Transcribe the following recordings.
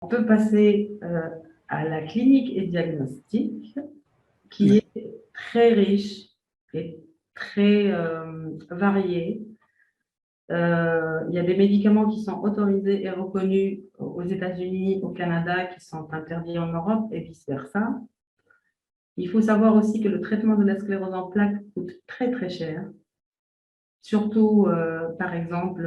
On peut passer à la clinique et diagnostic, qui est très riche et très variée. Il y a des médicaments qui sont autorisés et reconnus aux États-Unis, au Canada, qui sont interdits en Europe et vice-versa. Il faut savoir aussi que le traitement de la sclérose en plaques coûte très très cher, surtout par exemple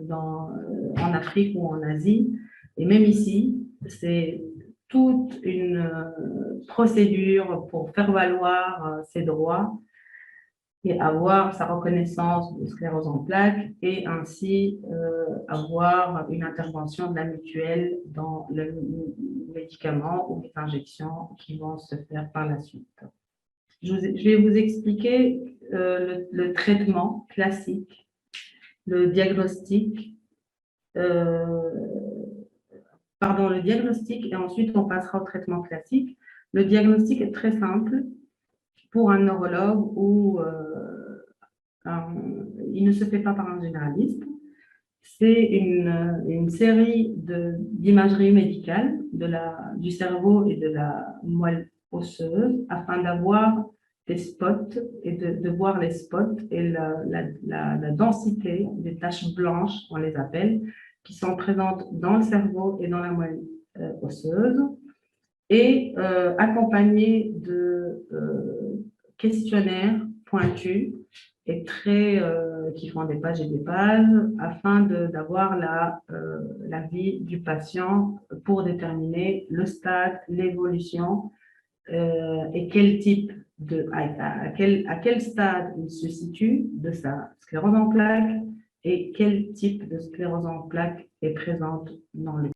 en Afrique ou en Asie. Et même ici, c'est toute une procédure pour faire valoir ses droits et avoir sa reconnaissance de sclérose en plaques et ainsi avoir une intervention de la mutuelle dans le médicament ou les injections qui vont se faire par la suite. Je vais vous expliquer le traitement classique, le diagnostic, le diagnostic et ensuite on passera au traitement classique. Le diagnostic est très simple pour un neurologue ou il ne se fait pas par un généraliste. C'est une série d'imagerie médicale du cerveau et de la moelle osseuse afin d'avoir des spots et de voir les spots et la densité des taches blanches, on les appelle, qui sont présentes dans le cerveau et dans la moelle osseuse, et accompagnées de questionnaires pointus et qui font des pages et des pages afin d'avoir la vie du patient pour déterminer le stade, l'évolution et à quel stade il se situe de sa sclérose en plaques et quel type de sclérose en plaques est présente dans le